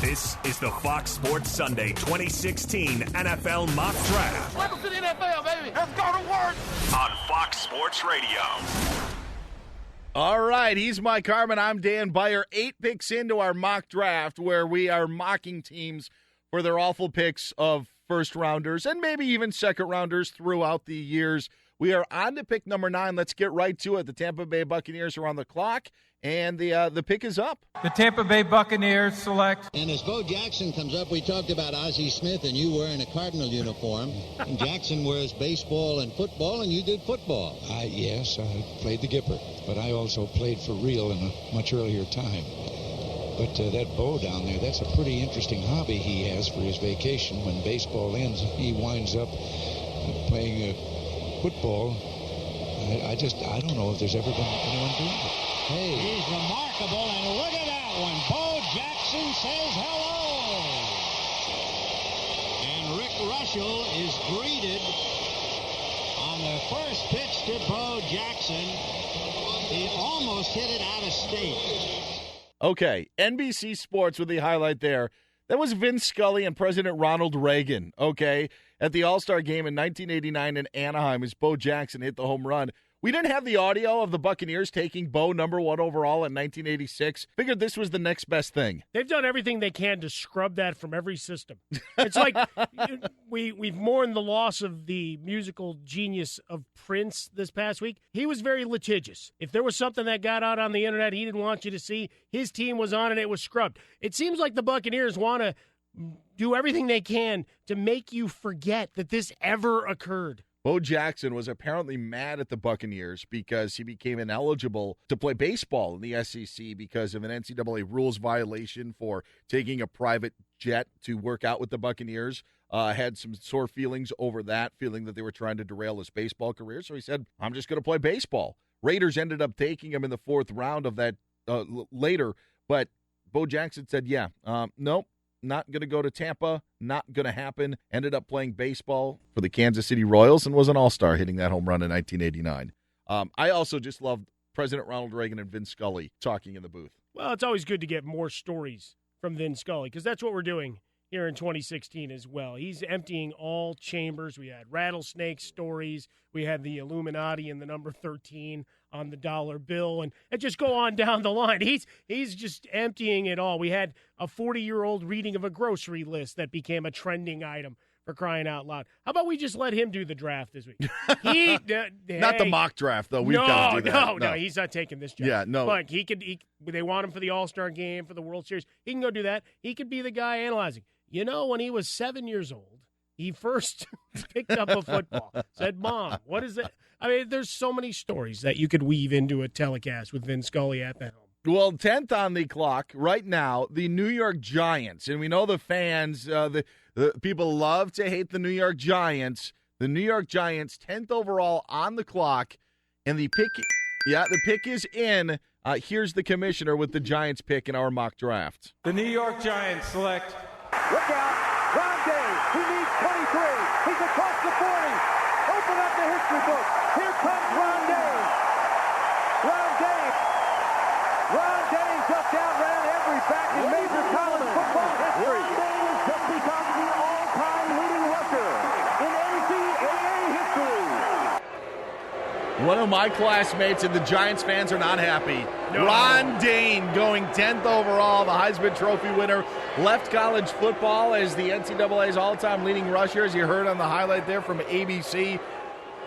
This is the Fox Sports Sunday 2016 NFL Mock Draft. Welcome to the NFL, baby. Let's go to work. On Fox Sports Radio. All right, he's Mike Harmon. I'm Dan Beyer. 8 picks into our mock draft where we are mocking teams for their awful picks of first-rounders and maybe even second-rounders throughout the years. We are on to pick number 9. Let's get right to it. The Tampa Bay Buccaneers are on the clock, and the pick is up. The Tampa Bay Buccaneers select. And as Bo Jackson comes up, we talked about Ozzie Smith and you wearing a Cardinal uniform. And Jackson wears baseball and football, and you did football. Yes, I played the Gipper, but I also played for real in a much earlier time. But that Bo down there, that's a pretty interesting hobby he has for his vacation. When baseball ends, he winds up playing football. I don't know if there's ever been anyone doing it. Hey, he's remarkable, and look at that one. Bo Jackson says hello. And Rick Russell is greeted on the first pitch to Bo Jackson. He almost hit it out of state. Okay, NBC Sports with the highlight there. That was Vin Scully and President Ronald Reagan, okay, at the All-Star game in 1989 in Anaheim as Bo Jackson hit the home run. We didn't have the audio of the Buccaneers taking Bo number 1 overall in 1986. Figured this was the next best thing. They've done everything they can to scrub that from every system. It's like we've mourned the loss of the musical genius of Prince this past week. He was very litigious. If there was something that got out on the internet he didn't want you to see, his team was on and it was scrubbed. It seems like the Buccaneers want to do everything they can to make you forget that this ever occurred. Bo Jackson was apparently mad at the Buccaneers because he became ineligible to play baseball in the SEC because of an NCAA rules violation for taking a private jet to work out with the Buccaneers. Had some sore feelings over that, feeling that they were trying to derail his baseball career. So he said, I'm just going to play baseball. Raiders ended up taking him in the 4th round of that later, but Bo Jackson said, nope. Not going to go to Tampa, not going to happen. Ended up playing baseball for the Kansas City Royals and was an all-star hitting that home run in 1989. I also just love President Ronald Reagan and Vin Scully talking in the booth. Well, it's always good to get more stories from Vin Scully because that's what we're doing here in 2016 as well. He's emptying all chambers. We had rattlesnake stories. We had the Illuminati and the number 13 on the dollar bill, and just go on down the line. He's just emptying it all. We had a 40-year-old reading of a grocery list that became a trending item, for crying out loud. How about we just let him do the draft this week? Not the mock draft, though. We've got to do that. No, he's not taking this job. Yeah, no. But they want him for the All-Star game, for the World Series. He can go do that. He could be the guy analyzing. You know, when he was 7 years old, he first picked up a football, said, Mom, what is it? I mean, there's so many stories that you could weave into a telecast with Vin Scully at the helm. Well, 10th on the clock right now, the New York Giants. And we know the fans, the people love to hate the New York Giants. The New York Giants, 10th overall on the clock. And the pick is in. Here's the commissioner with the Giants pick in our mock draft. The New York Giants select. Look out. Ron Day. He needs 23. He's across the 40. Open up the history book. Here comes Ron Day. Ron Day just outran every back in major college football history. Ron Day has just become the all-time leading rusher in NCAA history. One of my classmates and the Giants fans are not happy. No. Ron Dane going 10th overall, the Heisman Trophy winner, left college football as the NCAA's all-time leading rusher, as you heard on the highlight there from ABC,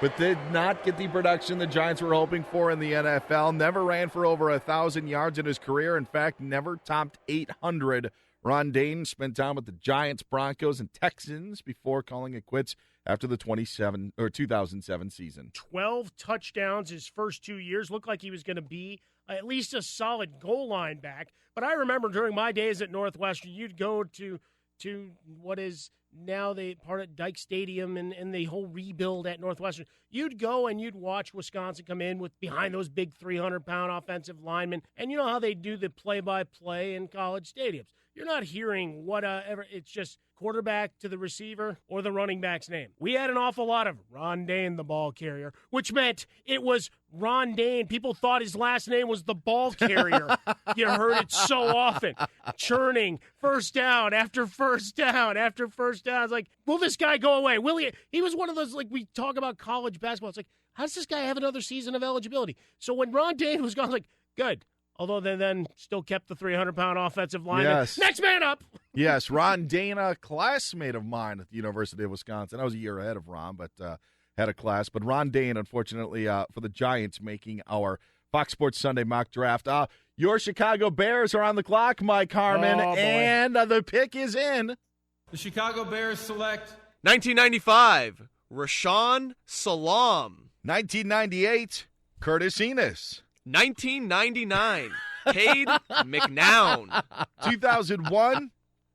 but did not get the production the Giants were hoping for in the NFL. Never ran for over 1,000 yards in his career. In fact, never topped 800. Ron Dane spent time with the Giants, Broncos, and Texans before calling it quits after the 2007 season. 12 touchdowns his first 2 years. Looked like he was going to be at least a solid goal line back. But I remember during my days at Northwestern, you'd go to what is now they part of Dyke Stadium and the whole rebuild at Northwestern. You'd go and you'd watch Wisconsin come in with behind those big 300-pound offensive linemen, and you know how they do the play-by-play in college stadiums. You're not hearing whatever. It's just quarterback to the receiver or the running back's name. We had an awful lot of Ron Dane, the ball carrier, which meant it was Ron Dane. People thought his last name was the ball carrier. You heard it so often. Churning first down after first down after first down. It's like, will this guy go away? Will he? He was one of those, like, we talk about college basketball. It's like, how does this guy have another season of eligibility? So when Ron Dane was gone, I was like, good. Although they then still kept the 300-pound offensive lineman. Yes. Next man up. Yes, Ron Dane, a classmate of mine at the University of Wisconsin. I was a year ahead of Ron, but had a class. But Ron Dane, unfortunately, for the Giants, making our Fox Sports Sunday mock draft. Your Chicago Bears are on the clock, Mike Harmon, and the pick is in. The Chicago Bears select 1995, Rashawn Salam. 1998, Curtis Enos. 1999, Cade McNown. 2001,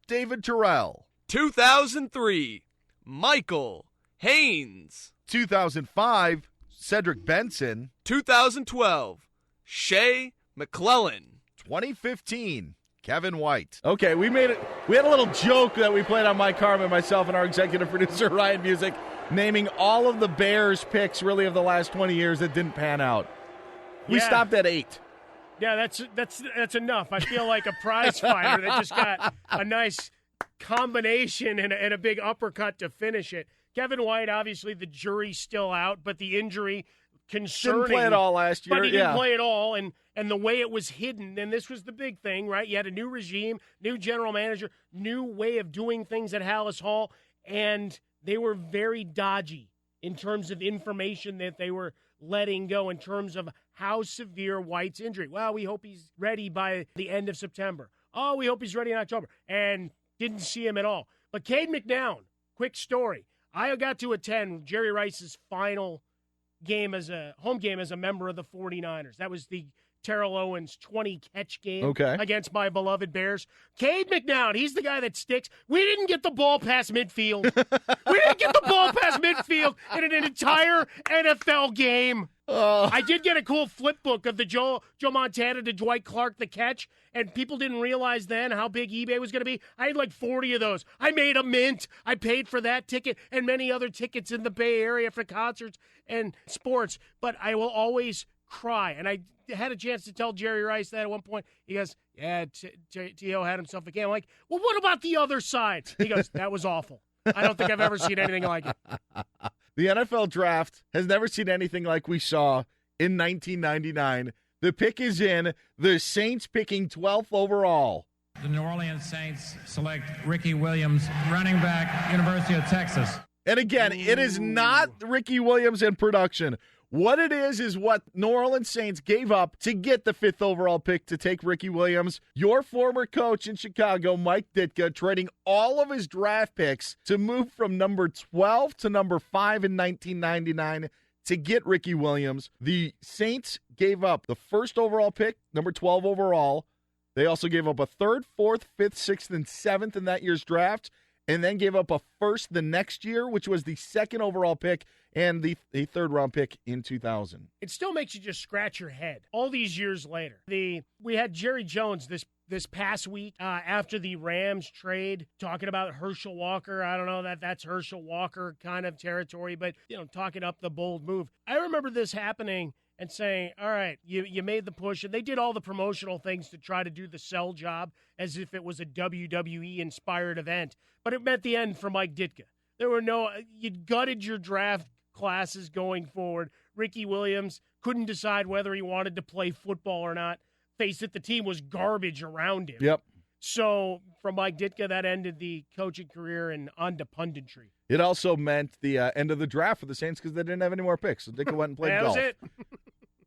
David Terrell. 2003, Michael Haynes. 2005, Cedric Benson. 2012, Shea McClellan. 2015, Kevin White. Okay, we made it. We had a little joke that we played on Mike Harmon, myself, and our executive producer, Ryan Music, naming all of the Bears picks, really, of the last 20 years that didn't pan out. We stopped at 8. Yeah, that's enough. I feel like a prize fighter that just got a nice combination and a big uppercut to finish it. Kevin White, obviously, the jury's still out, but the injury concerning. Didn't play it all last year. But he didn't play it all, and the way it was hidden, and this was the big thing, right? You had a new regime, new general manager, new way of doing things at Hallis Hall, and they were very dodgy in terms of information that they were letting go in terms of how severe White's injury. Well, we hope he's ready by the end of September. Oh, we hope he's ready in October. And didn't see him at all. But Cade McNown, quick story. I got to attend Jerry Rice's final game home game as a member of the 49ers. That was the Terrell Owens 20-catch game against my beloved Bears. Cade McNown, he's the guy that sticks. We didn't get the ball past midfield. We didn't get the ball past midfield in an entire NFL game. I did get a cool flip book of the Joe Montana to Dwight Clark, the catch, and people didn't realize then how big eBay was going to be. I had like 40 of those. I made a mint. I paid for that ticket and many other tickets in the Bay Area for concerts and sports, but I will always cry. And I had a chance to tell Jerry Rice that at one point. He goes, yeah, T.O. had himself a game. I'm like, well, what about the other side? He goes, that was awful. I don't think I've ever seen anything like it. The NFL draft has never seen anything like we saw in 1999. The pick is in. The Saints picking 12th overall. the New Orleans Saints select Ricky Williams, running back, University of Texas. And again, it is not Ricky Williams in production. What it is what New Orleans Saints gave up to get the 5th overall pick to take Ricky Williams. Your former coach in Chicago, Mike Ditka, trading all of his draft picks to move from number 12 to number 5 in 1999 to get Ricky Williams. The Saints gave up the 1st overall pick, number 12 overall. They also gave up a 3rd, 4th, 5th, 6th, and 7th in that year's draft, and then gave up a 1st the next year, which was the 2nd overall pick, and the 3rd round pick in 2000. It still makes you just scratch your head all these years later. We had Jerry Jones this past week after the Rams trade talking about Herschel Walker. I don't know that's Herschel Walker kind of territory, but talking up the bold move. I remember this happening and saying, all right, you made the push, and they did all the promotional things to try to do the sell job as if it was a WWE-inspired event, but it meant the end for Mike Ditka. You gutted your draft classes going forward. Ricky Williams couldn't decide whether he wanted to play football or not. Face it, the team was garbage around him. Yep. So for Mike Ditka, that ended the coaching career and on to punditry. It also meant the end of the draft for the Saints because they didn't have any more picks. So Ditka went and played golf. That was it.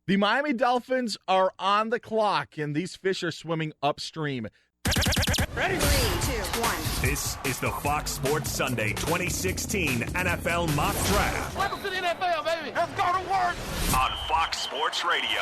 The Miami Dolphins are on the clock, and these fish are swimming upstream. Ready? 3, 2, 1. This is the Fox Sports Sunday 2016 NFL Mock Draft. Welcome to the NFL, baby. Let's go to work. On Fox Sports Radio.